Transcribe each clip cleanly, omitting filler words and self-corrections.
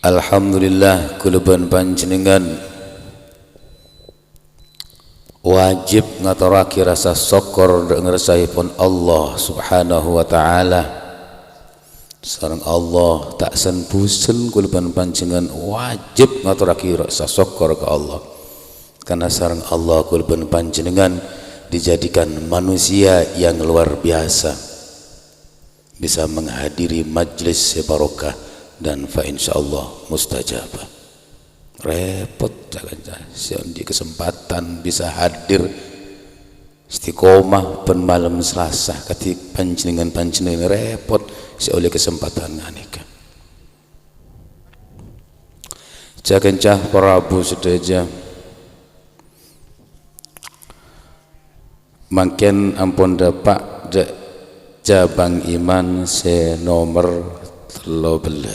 Alhamdulillah kuluban panjenengan wajib ngaturake rasa syukur ngersahipun Allah Subhanahu wa taala. Sareng Allah tak senpusen kuluban panjenengan wajib ngaturake rasa syukur ke Allah. Karena sareng Allah kuluban panjenengan dijadikan manusia yang luar biasa, bisa menghadiri majlis barokah dan fa insyaallah mustajabah. Repot jangan di kesempatan bisa hadir istiqomah pen malam Selasa ketika panjenengan repot oleh kesempatan nganika. Jagencah Prabu sedaja makin ampun dapat jabang iman se nomor 13.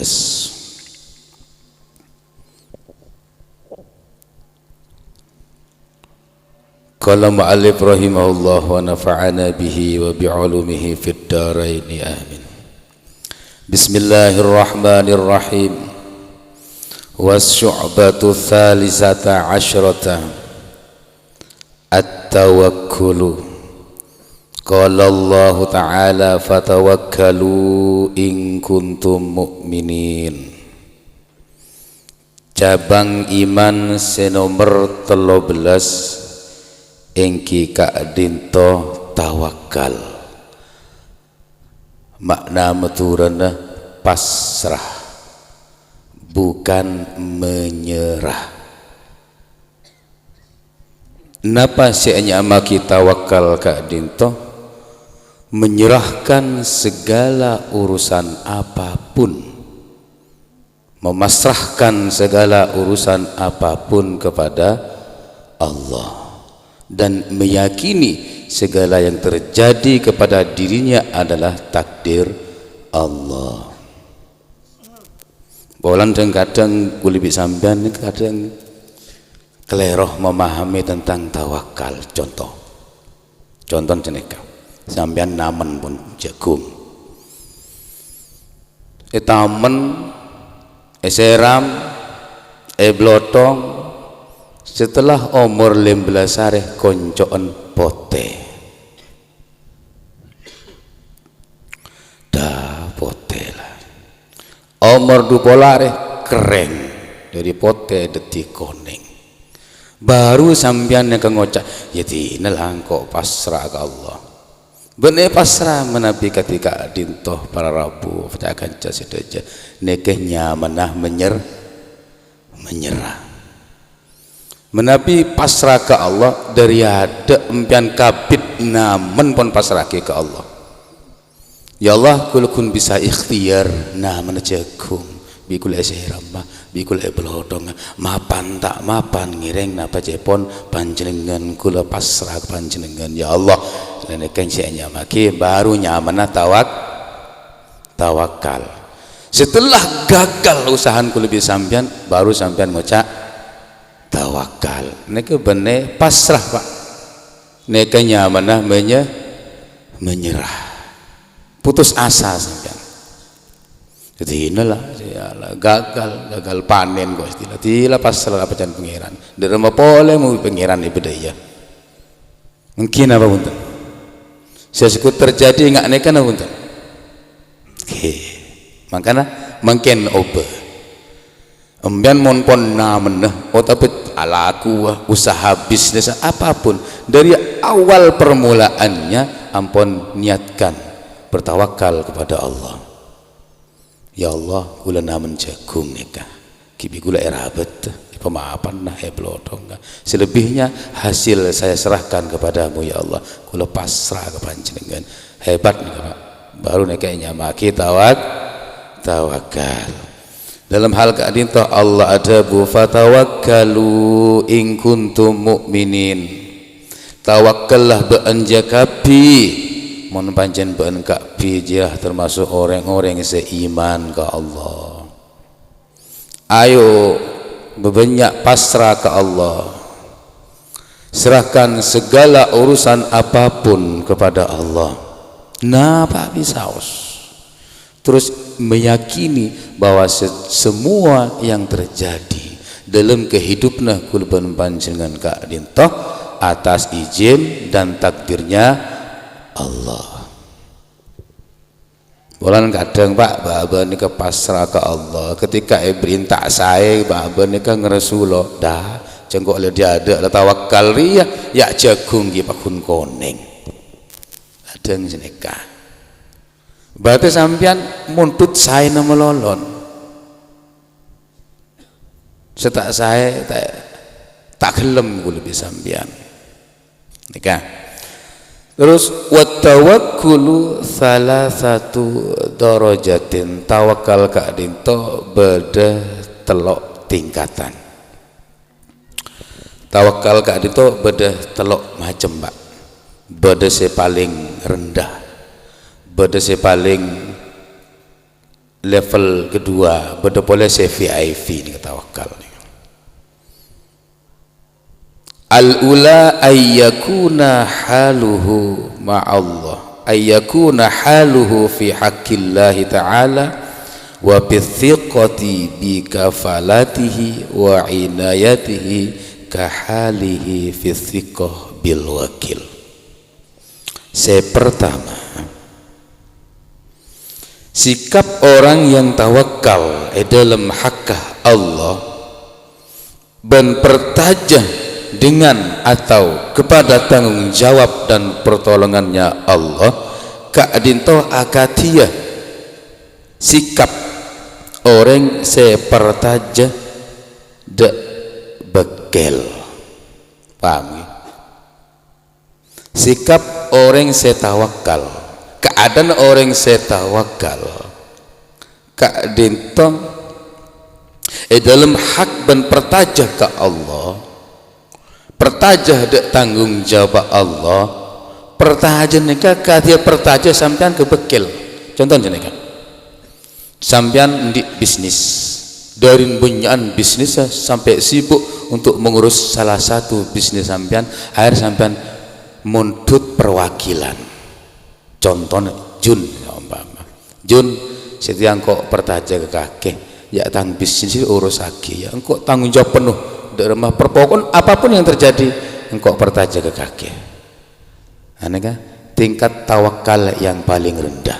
Qala mu'allif rahimahullah wa nafa'ana bihi wa bi'ulumihi fid dharaini amin. Bismillahirrahmanirrahim. Was-syu'batu tsalisata asyrata at-tawakkulu. Qala Allah Ta'ala fatawakkalu in kuntum mu'minin. Cabang iman senomor 13 engki kadinto tawakal. Makna meturana pasrah, bukan menyerah. Napa sianya maki tawakal kadinto? Menyerahkan segala urusan apapun, memasrahkan segala urusan apapun kepada Allah, dan meyakini segala yang terjadi kepada dirinya adalah takdir Allah. Bolan kadang kulibi sampean kadang keleroh memahami tentang tawakal. Contoh jeneka sampean namen pun jagung tamen seram blotong setelah umur 15 hari koncoan pote dah pote lah umur 20 hari keren dari pote detik koneng baru sampean yang ngocak ya dinalah kok pasrah ke Allah. Bener pasrah menabi ketika dintoh para rabu akan sedaja nekehnya menah menyerah menabi pasrah ke Allah dari ada empian kabit namun pun pasrah ke Allah. Ya Allah kulukun bisa ikhtiar nah menejagung bikul esirama bikul ebelodong mapan tak mapan ngireng napa cepon panjenengan kula pasrah panjenengan ya Allah nenekan sianya maki baru nyamanah tawakal. Setelah gagal usahaan kula lebih sampean baru sampean ngucap tawakal. Neke bener pasrah Pak, neke nyamanah menyerah putus asa sampean. Jadi inilah gagal panen kok istilah tila pasrah apa can pangeran derma pole mu pangeran ibadaya mungkin apa punten sesekut terjadi nggak nekan apa punten makanya mungkin oba embian mon pon namenah tapi alaku usaha bisnis apapun dari awal permulaannya ampun niatkan bertawakal kepada Allah. Ya Allah kula namen jagung nikah kibi kula erabat pemaafan nah blodong selebihnya hasil saya serahkan kepadamu ya Allah kula pasrah ke panjenengan hebat nih Pak baru nekanya maki tawakal dalam hal keadinto Allah ada bu fatawakkalu in kuntum mu'minin tawakkallah beanjakapi mon panjen ben kapi jah termasuk orang-orang yang seiman ke Allah. Ayo bebanyak pasrah ke Allah, serahkan segala urusan apapun kepada Allah. Nah Pak Bisaus terus meyakini bahwa semua yang terjadi dalam kehidupan kulban panjenengan Kak Dinto atas izin dan takdirnya Allah. Bulan kadang Pak baba nika pasrah ke Allah, ketika ibrin tak saya baba nika ngeresulo dah cengkok le dia ada tawakal ria ya jagung ki pakun koneng kadang jeneka berarti sampean muntut saya nama lolon setak saya tak gelem gue lebih sampean nikah. Terus wattawakkulu salah satu darajatin, tawakal Kak Dinto beda telok tingkatan. Tawakal Kak Dinto beda telok macam Pak. Beda se paling rendah, beda se paling level kedua, beda boleh se VIP ni tawakal ni. Al-ula ayyakuna haluhu ma'allah, ayyakuna haluhu fi haqqillahi ta'ala wa bithiqati bi kafalatihi wa inayatihi kahalihi fi thiqah bil wakil. Pertama, sikap orang yang tawakal dalam hakkah Allah dan bertajah dengan atau kepada tanggung jawab dan pertolongannya Allah, Kak Dinto akatia sikap orang sepertaja de bekel, paham ya? Sikap orang setawakal, keadaan orang setawakal Kak Dinto dalam hak dan pertajah ke Allah, pertajah dek tanggung jawab Allah, pertajah nikah katia pertajah sampean ke bekel. Contohnya nikah sampean di bisnis, dari bunyian bisnis sampai sibuk untuk mengurus salah satu bisnis sampean, akhir sampean muntut perwakilan. Contohnya Jun, Jun setiap kok pertajah ke kakek, ya tang bisnis urus lagi, ya engkau tanggung jawab penuh rumah perpokon apapun yang terjadi engkau pertajah ke kaki. Aneka tingkat tawakal yang paling rendah,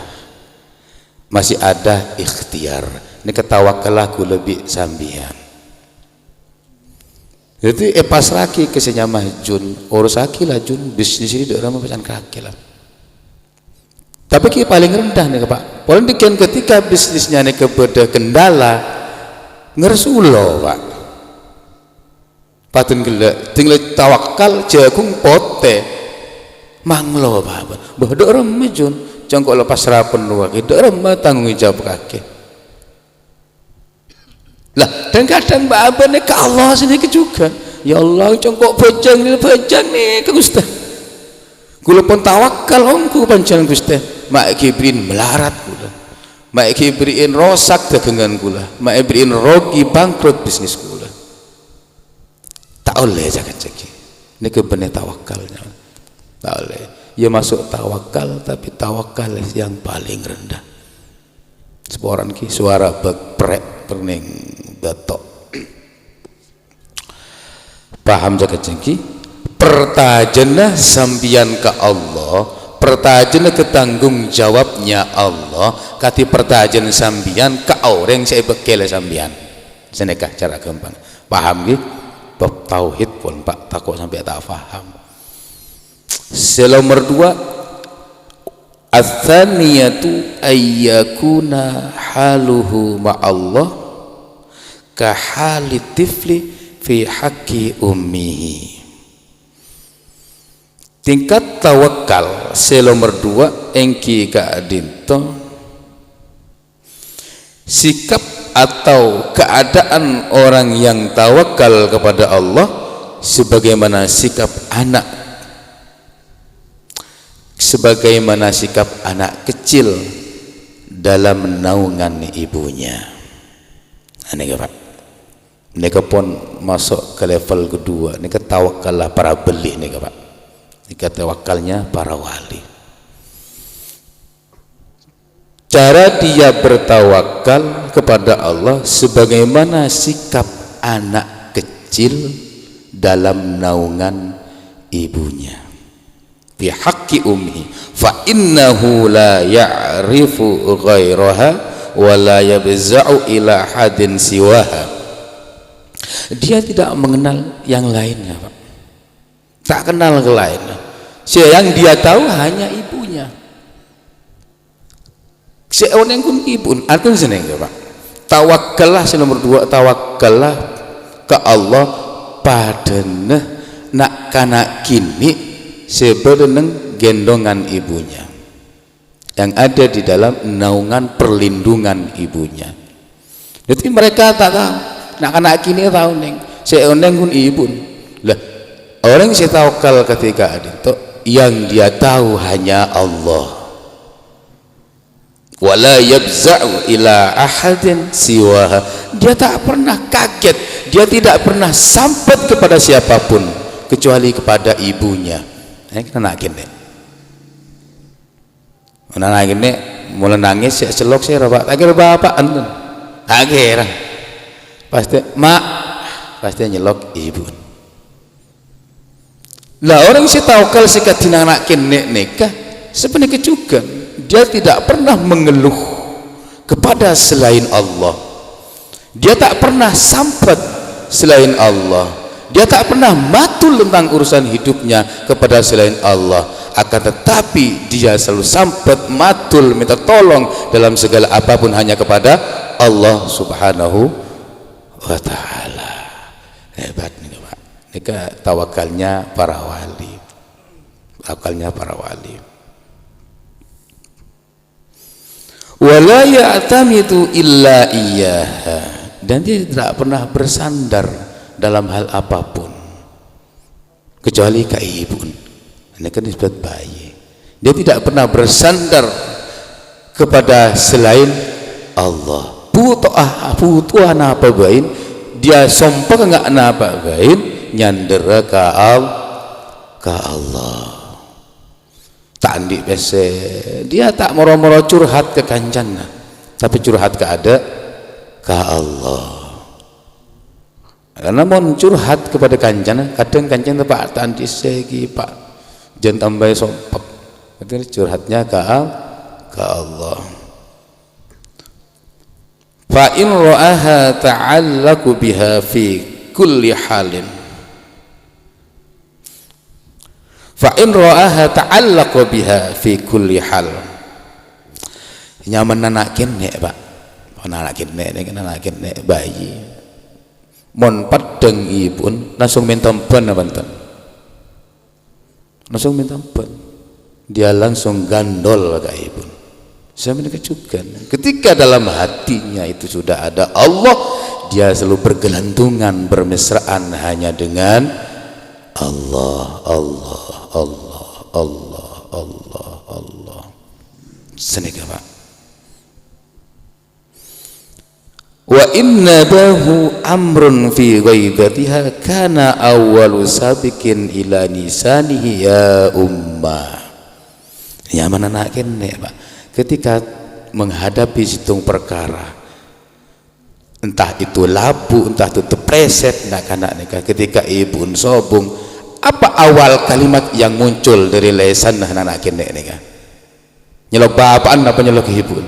masih ada ikhtiar. Ini ketawakal aku lebih sambian. Jadi pas lagi kesenyamah Jun urus lagi lah Jun bisnis ini dalam pecahan kaki lah. Tapi ki paling rendah nih Pak. Paling dikian ketika bisnisnya nih kepada kendala ngersulo Pak. Patun gelek tinggal tawakal jagung pote manglo Pak. Bodoh remeh Jun jangkau lepas rapen luar itu remeh tanggung jawab kaki lah. Dan kadang Mbak Abah nih ke Allah sini juga, ya Allah jangkau bejang nih ke Gusti kula pun tawakal omku panjenengan Gusti. Mak kibrin melarat kula, mak kibrin rosak dagangan kula, mak kibrin rogi bangkrut bisnis kula. Tak oleh jaga-jaga ini kebenar tawakalnya, tak oleh ia masuk tawakal, tapi tawakal yang paling rendah. Seorang ki suara beprek perning batok paham jaga-jaga pertajana sambian ke Allah, pertajana ke tanggung jawabnya Allah, kati pertajan sambian ke orang saya bekel sambian senekah cara gampang paham gitu. Bab tauhid pun Pak takut sampai tak faham. Nomor 2 ats-tsaniyatu ayyakuna haluhu ma'allah ka hali tifli fi haqqi ummihi. Tingkat tawakal nomor 2 engki Kak Dinto sikap atau keadaan orang yang tawakal kepada Allah sebagaimana sikap anak, sebagaimana sikap anak kecil dalam naungan ibunya. Ini Pak, ini pun masuk ke level kedua. Ini tawakallah para beli ini Pak, ini tawakalnya para wali. cara dia bertawakal kepada Allah sebagaimana sikap anak kecil dalam naungan ibunya. Fi haqqi ummi fa innahu la ya'rifu ghairaha wa la yabza'u ila hadin siwaha. Dia tidak mengenal yang lainnya, Pak. Tak kenal ke lain. Yang dia tahu hanya ibunya. Seorang pun ibu, artinya seneng, Pak. Tawakkallah nomor 2, tawakkallah ke Allah padana nak kanak kini sebenarnya gendongan ibunya yang ada di dalam naungan perlindungan ibunya. Jadi mereka tak tahu, nak kanak kini tahu neng, seorang pun ibu. Lah orang yang tawakal ketika itu yang dia tahu hanya Allah. Wala yabza'u ila ahadin siwaha. Dia tak pernah kaget, dia tidak pernah sampai kepada siapapun kecuali kepada ibunya. Kita nak gini, nak gini, mulai nangis saya celok saya Pak, akhir bapak antun, akhir pasti mak, pasti nyelok ibu. Lah orang si tawakal sikat anak kini nikah sebenarnya juga dia tidak pernah mengeluh kepada selain Allah. Dia tak pernah sampat selain Allah. Dia tak pernah matul tentang urusan hidupnya kepada selain Allah. Akan tetapi dia selalu sampat matul minta tolong dalam segala apapun hanya kepada Allah Subhanahu wa ta'ala. Hebat nih Pak. Ini tawakalnya para wali. Tawakalnya para wali. Wala ya'tamidu illa iyyaha, dan dia tidak pernah bersandar dalam hal apapun kecuali ke ibu. Ini kan disebut bayi. Dia tidak pernah bersandar kepada selain Allah. Butuh apa bain, dia sompok enggak apa bain nyandera ke Allah. Tandi biasa dia tak moro-moro curhat ke kancana, tapi curhat ke Allah. Karena mau curhat kepada kancana, kadang kancana Pak tandi segi Pak jangan tambah sompek, itu curhatnya ke Allah. Fa in ra'aha ta'allaqu biha fi kulli halin, fa in ra'aha ta'allaqa biha fi kulli hal. Nyaman anak kene Pak, anak kene bayi mon padeng ibun langsung minta ban banten, langsung minta ban, dia langsung gandol ke ibun. Saya menakjubkan ketika dalam hatinya itu sudah ada Allah, dia selalu bergelantungan bermesraan hanya dengan Allah, Allah, Allah, Allah, Allah, Allah. Senega Pak. Wa inna bahu amrun fi ghaibatiha kana awwalu sabiqin ila nisanihi ya ummah. Ya mana nak kene Pak. Ketika menghadapi situng perkara, entah itu labu, entah itu preset nak kanak nikah, ketika ibun sobung, apa awal kalimat yang muncul dari lesan anak kene nikah? Nyelok bapaan apa nyelok ibun?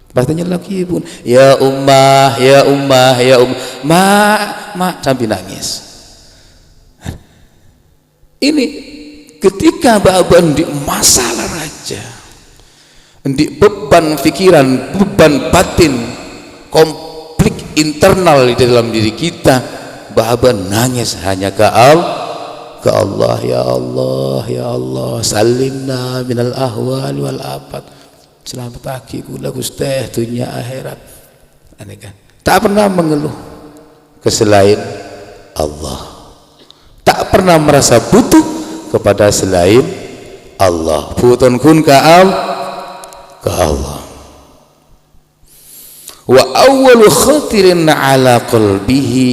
Pasti nyelok ibun. Ya ummah, ya ummah, ya ummah, mak sampai nangis. Ini ketika baban di masalah raja, di beban pikiran, beban batin, konflik internal di dalam diri kita, baban nangis hanya ke Allah, ya Allah, ya Allah, salimna minal ahwal wal afat, selamat aki kula Gusti dunia akhirat. Aneh kan? Tak pernah mengeluh ke selain Allah, tak pernah merasa butuh kepada selain Allah. Buton kun ka Allah. Wa awwalu khatirin ala qalbihi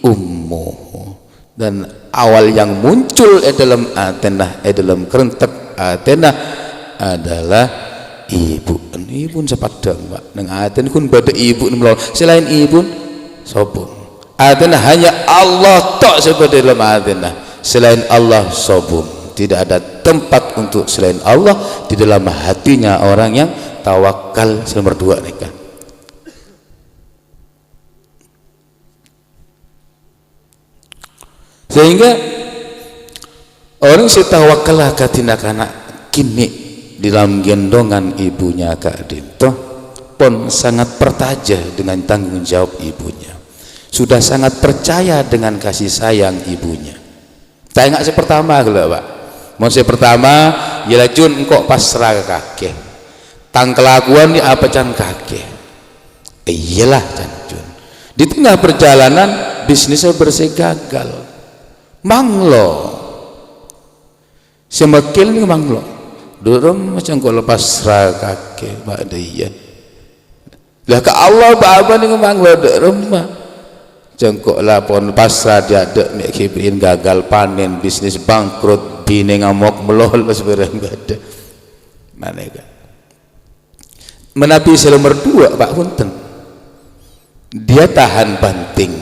ummuhu, dan awal yang muncul dalam atenah dalam kerentek atenah adalah ibu sepadang Pak nang aten kun badhe ibu melon selain ibu sapa aten hanya Allah tok sebagai dalam aten selain Allah sobum tidak ada tempat untuk selain Allah di dalam hatinya orang yang tawakal nomor 2 nikah. Sehingga orang si tawakal katina kana kini di dalam gendongan ibunya Kak Dinto pun sangat pertaja dengan tanggung jawab ibunya, sudah sangat percaya dengan kasih sayang ibunya. Tak ingat si pertama kalau Pak mau si pertama ialah Jun engkau pasrah kakek tang kelakuan ni apa can kakek iyalah can Jun di tengah perjalanan bisnisnya bersih gagal manglo semakil ni manglo dorong macam kau lepas serah kakek mak dia lah ke Allah apa ni manglo dorong mah jengkok lah pon pasrah dia ada mek kibrin gagal panen bisnis bangkrut bini ngamuk melol sebenarnya enggak ada mana kan menapi nomor 2 Pak Punten dia tahan banting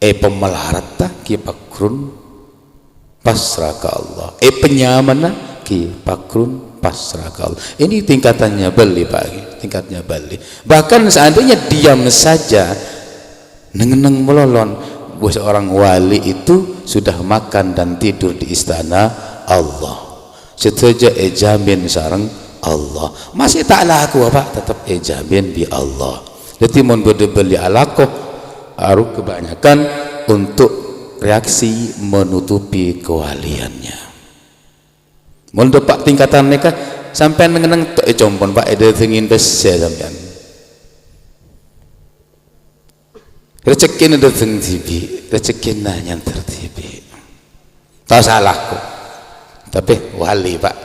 pemelarat tak ki pakrun pasrah ke Allah penyamana ki pakrun pasrah ke Allah. Ini tingkatannya beli Pak, tingkatnya beli. Bahkan seandainya diam saja neng melolon seorang wali itu sudah makan dan tidur di istana Allah setuju jamin sareng Allah masih tak laku apa tetap jamin di Allah. Jadi mun beli alakoh aru kebanyakan untuk reaksi menutupi kewaliannya. Mun depak tingkatan mereka sampai neng tok compon Pak ada ingin besi sampean. Rezeki ada teng tibi, rezeki nanya tertibi. Tak salahku. Tapi wali Pak,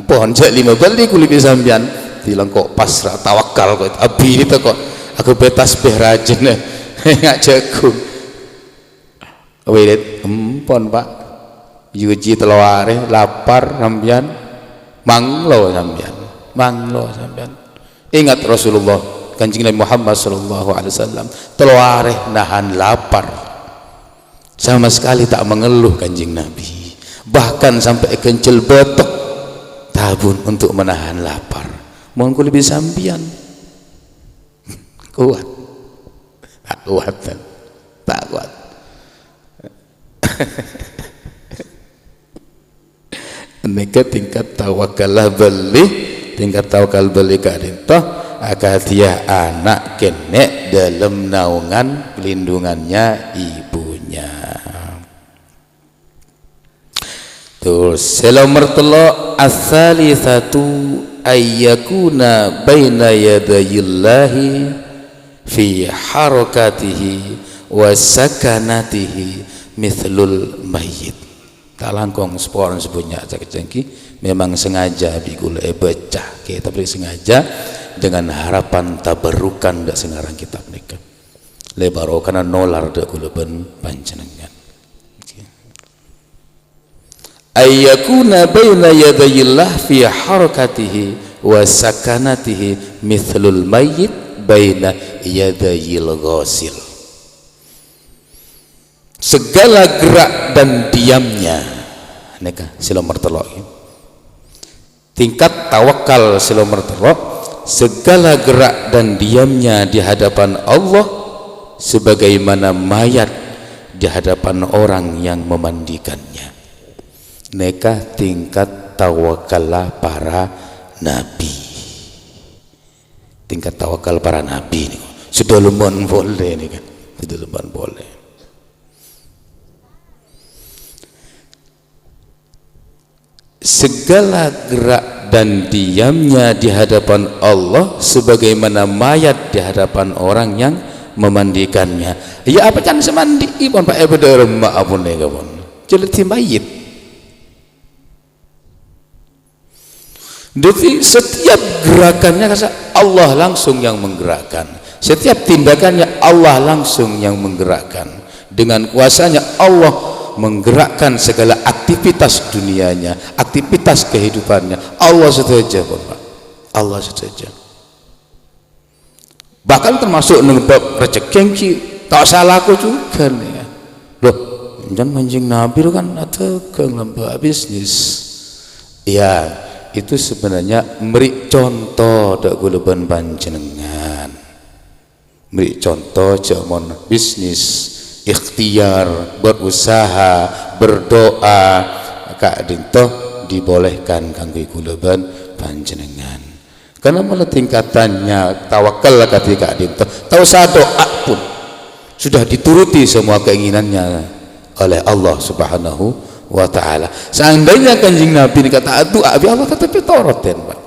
pohon jak 5 beli kulit sampean, bilang kok pasrah tawakal kok abi itu kok aku betas berajin ngak jago. Wirid empon Pak. Yuji telaware lapar sampean, manglo sampean, manglo sampean. Ingat Rasulullah Kanjeng Nabi Muhammad sallallahu alaihi wasallam telaware nahan lapar sama sekali tak mengeluh Kanjeng Nabi, bahkan sampai kencel betok tabun untuk menahan lapar. Mohon ku lebih sampian kuat tak kuat tak kuat mereka tingkat tawakalah beli tingkat tawakal beli kadintoh akatia anak kenek dalam naungan pelindungannya ibunya. Terus nomor 3 as-salisatu ayyakuna baina yadayillahi fi harakatihi wa sakanatihi mithlul mayyit. Tak langkong sporan sepunya cek-ceki memang sengaja bigul becah ke tapi sengaja dengan harapan tabarukan dak sengarang kitab nikah lebaro kana nolar dak kula ben panjenengan ayyakuna baina yadayillah fi harakatihi wa sakanatihi mithlul mayyit baina yadayil ghasil. Segala gerak dan diamnya nikah silomar telok tingkat tawakal silomar telok segala gerak dan diamnya di hadapan Allah sebagaimana mayat di hadapan orang yang memandikannya. Nikah tingkat tawakallah para nabi, tingkat tawakal para nabi nih sudah lumayan boleh nih kan, sudah lumayan boleh. Segala gerak dan diamnya di hadapan Allah sebagaimana mayat di hadapan orang yang memandikannya. Ya apa can semandi ipon Pak ebeder mak apun ne kapun. Jeleti mayit. Jadi setiap gerakannya Allah langsung yang menggerakkan. Setiap tindakannya Allah langsung yang menggerakkan. Dengan kuasanya Allah menggerakkan segala aktivitas dunianya, aktivitas kehidupannya. Allah saja Pak. Allah saja. Bahkan termasuk ngebab rezeki tak salah aku juga nih ya. Loh, jangan manjing Nabi kan ada lembah bisnis. Ya, itu sebenarnya beri contoh dak guleban panjenengan. Beri contoh jamon bisnis, ikhtiar, berusaha, berdoa, kak dintoh dibolehkan kanggo guleban panjenengan. Karena malah tingkatannya tawakal ketika dinto tahu doa pun sudah dituruti semua keinginannya oleh Allah Subhanahu wa taala. Seandainya Kanjeng Nabi kata doa bi Allah tetapi toroten Pak.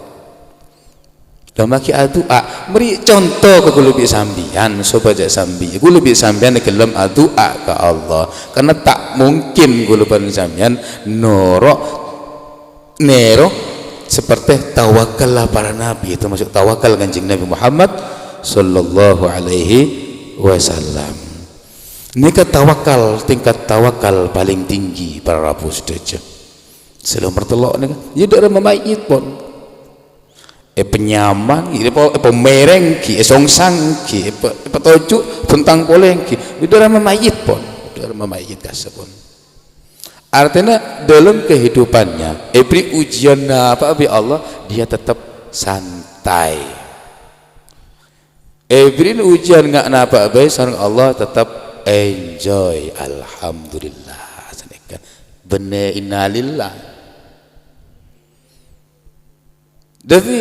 Dan maki doa beri contoh ke kulubi sambian supaya sambi kulubi sambian gelem doa ke Allah karena tak mungkin kuluban sambian nero seperti tawakallah para nabi, itu masuk tawakal Kanjeng Nabi Muhammad sallallahu alaihi wasallam. Ini tawakal, tingkat tawakal paling tinggi para rabu sedaya. Sebelum bertelok ni kan, dia dak memayit pun. Penyaman, pemereng ki, songsang ki, petojuk tentang poleng ki, dia dak memayit pun, dak memayit kasepun. Artinya dalam kehidupannya beri ujian apa bi Allah dia tetap santai. Beri ujian nggak napa baik sareng Allah tetap enjoy. Alhamdulillah. Bener innalillah. Jadi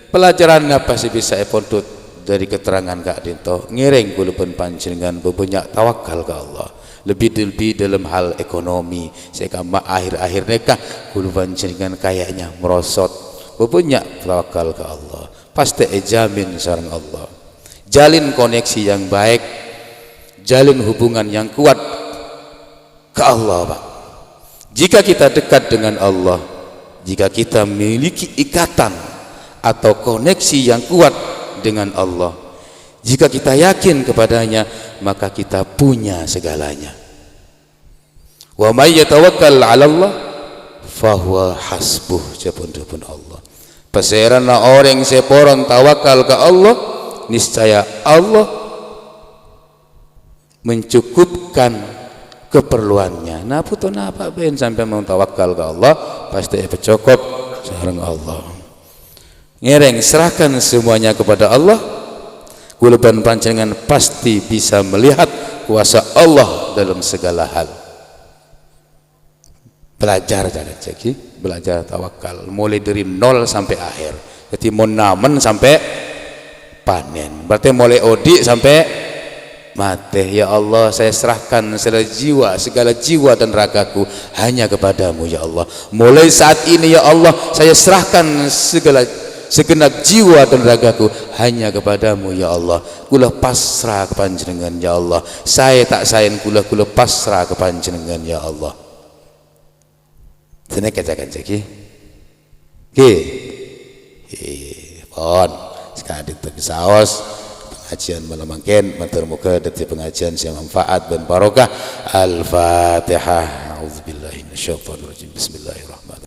pelajaran apa sih bisa pontut dari keterangan Kak Dinto ngiring kulupan panjenengan bebanyak tawakal ke Allah. Lebih dalam hal ekonomi sehingga akhir-akhir nikah kuluban jenengan kayaknya merosot banyak tawakal ke Allah pasti jamin sareng Allah jalin koneksi yang baik jalin hubungan yang kuat ke Allah Pak. Jika kita dekat dengan Allah, jika kita memiliki ikatan atau koneksi yang kuat dengan Allah, jika kita yakin kepadanya, maka kita punya segalanya. Wa may yatawakkal 'ala Allah fahuwa hasbuh, japun Allah. Pasirana orang seporon tawakal ke Allah, niscaya Allah mencukupkan keperluannya. Nah puto napa ben sampai mau tawakal ke Allah pasti cukup sareng Allah. Ngereng serahkan semuanya kepada Allah. Kuluban panjenengan pasti bisa melihat kuasa Allah dalam segala hal. Belajar jangan ceki, belajar tawakal mulai dari nol sampai akhir. Jadi monamen sampai panen. Berarti mulai odi sampai mati. Ya Allah, saya serahkan segala jiwa dan ragaku hanya kepadamu ya Allah. Mulai saat ini ya Allah, saya serahkan segenap jiwa dan ragaku hanya kepadamu ya Allah. Kula pasrah ke panjenengan ya Allah. Saya tak sayang kula pasrah ke panjenengan ya Allah. Sini kacakan ceki. Pon sekali tapi saos pengajian malam mangken matur muga dadi pengajian yang manfaat dan barokah. Al-Fatihah. A'udzubillahi minasyaitonir rajim. Bismillahirrahmanirrahim.